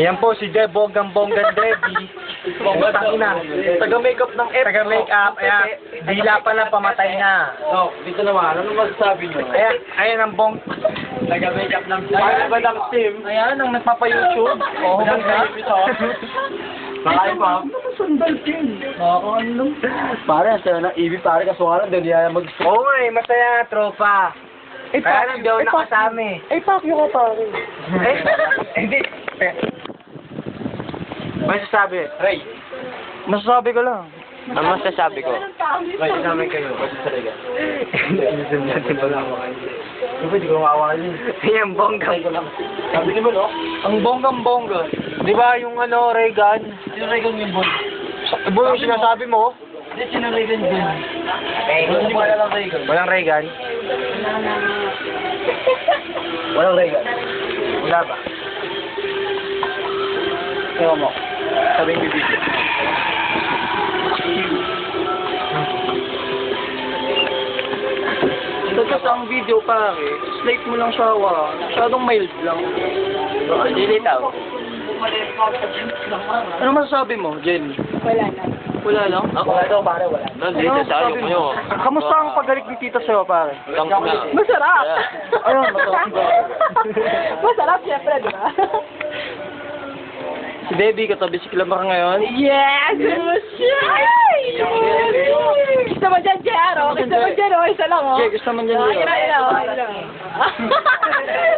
Yan po si Deb, bonggang-bonggang Debbie. Tangina. Taga-makeup ng F. Taga-makeup, ayan. Dila pa lang, pamatay na. Oh, dito naman, ano masasabi nyo? Ayan ang bong... Taga-makeup ng Badang Team. Ayan, ang nagpapa-YouTube. Oh, Badang my Team ito. Nakain pa. Sandal pin. Nakakaano. Pare, ang saya ng ibig pare, kasuwalan doon niya Oo nga eh, masaya, tropa. Kaya lang daw nakasama eh. Ay, pakyo ka pare. Hindi. May sasabi? Ray. Masasabi ko lang. Ano masasabi ko? May sinabi kayo. Masasabi ka. Hindi ko mawawalin. Ayan, bonggang. Sabi niyo ba, no? Ang bonggang-bongga. Di ba yung ano, Reagan? Sino Reagan yung boy? Boy, yung sinasabi mo? Hindi, sino Reagan yun? Hindi mo alam ang Reagan. Walang Reagan? Walang Reagan. Wala ba? Ewan mo. Sabi yung bibig. Kasi ang video pare, slate mo lang siya, masyadong mild lang. Dilitaw. Ano masasabi mo, Jenny? Wala na. Wala lang? Ako ito pare, wala. Ano masasabi mo? Kamusta ang pagbalik ni Tita sa'yo, pare? Masarap! Ayun, masarap. Masarap, syempre, di ba? Si Debbie, katabi si Clamar ngayon. Yes! Gusto mo dyan, Jero? Gusto mo dyan, oh? Isa lang, oh. Jay, gusto naman dyan Ayun, yun. ayun, ayun.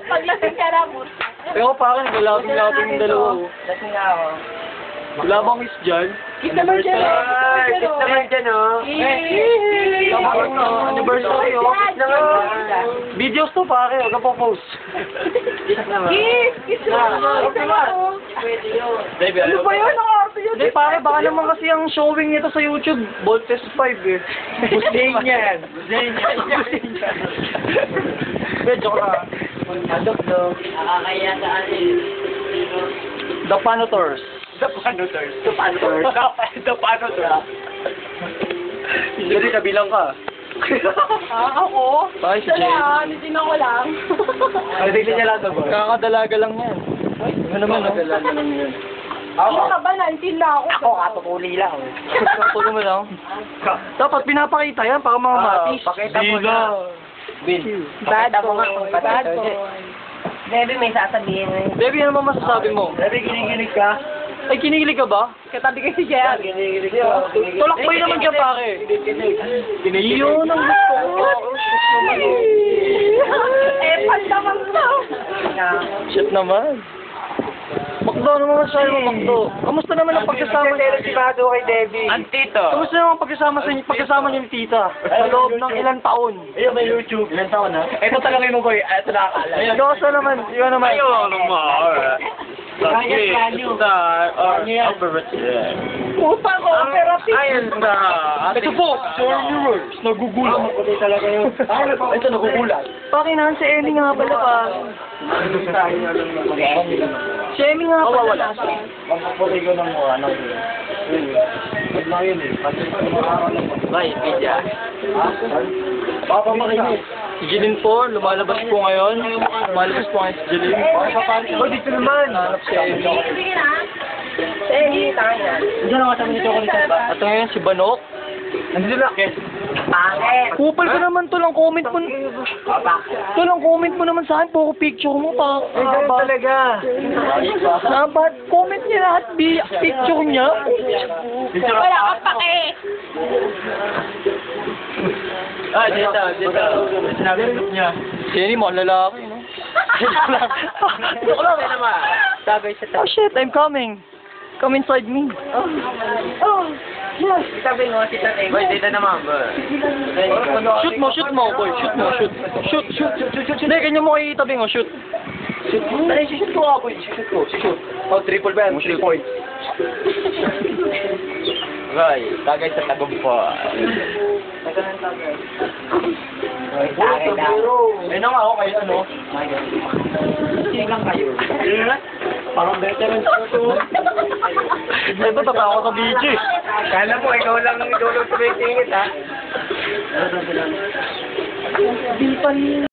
Paglasing ka na mo. Pero parang galawin-lawin yung dalawa. Lasing nga ako. Wala bang kiss dyan? Kiss naman dyan, oh. Kiss naman dyan, oh. Anniversary, oh. Kiss naman. Videos to, pare. Huwag kang po-post. Kiss naman. Kiss naman. Kiss naman, oh. Pwede yun. Baby, Ano ba yun? Ang arte yun. Hindi, pare, baka naman kasi ang showing nito sa YouTube, Voltes 5 eh. Busing yan. Busing yan. Medyo ka. Adok-dok. Nakakaya sa atin. The Panotors. The Panotors. The Panotors. The Panotors. Hindi, kabilang ka. Ako? Bye, si Isa Jay. lang, hindi ko lang. Ay, tignan niya lang ito, boy. Kakadalaga lang yan. Ano naman, no? Kakadalaga lang yan. Ano ka ba? 19 na ako. Ako, katukuli lang. Tulong mo lang. Dapat pinapakita yan para mga matis. Pakita mo na. Bill. Bad Pakita mo nga boy. kung Bad patay. boy. Baby, may sasabihin mo yun. Debbie, ano ba masasabi mo? Baby, kinikilig ka? Ay, kinikilig ka ba? Katabi kay si Jer. Kinikilig ka. Tulakbay naman dyan, pare. Kinikilig. Yun ang gusto ko. Pal naman mo. Shit naman. Makdo, ano naman masasabi mo, Makdo? Kamusta naman ang pagkasama niyo? si Bado kay Debbie. Antito. Kamusta naman ang pagkasama niyo ni Tita? Sa loob ng ilang taon? Ayun, may YouTube. Ilan taon na? Ito talaga yung boy. Ito nakakala. Kamusta naman? Yun naman. Puta ko, pero Ayun na. Ito po, Sir Mirrors, nagugulat. Makulit talaga yun. Ito, nagugulat. Pakinahan si Emmy nga pala pa. Si Emmy nga pala. Wala. Mapapuloy ko ng mukha. Huwag na yun eh. Bye, Pidya. Papa makinis. Si Jeline po, lumalabas po ngayon. Lumalabas po ngayon si Jeline. Oh, dito naman. Hanap si Emmy. Sige, tayo. Diyan ako sabi ni Chocolate ba? At ngayon si Banok. Nandito lang. Pangit. Kupal ko naman to lang comment mo. To lang comment mo naman sa akin. Puro picture mo pa. Ay, ganun talaga. Dapat comment niya lahat. Picture niya. Wala kang pake. Ah, dito. Sinabi niya. Jenny mo, ang lalaki, no? Ito ko lang naman. Sabi siya. Oh shit, I'm coming. Come inside me. Oh, yes. Sabi mo, si Tatay. Boy, dito naman, boy. Shoot mo, boy. Shoot mo. Shoot. Hindi, ganyan mo kayo itabi mo, shoot. Ay, shoot ko nga, boy. Shoot ko. Oh, triple ba yan? 3 points. Boy, tagay sa tagumpay. Ay, na nga ako kayo, ano? Sige lang kayo. Parang veteran ko. Ito, tata ako sa BG. Kala mo, ikaw lang tumingit, ha? Bill pa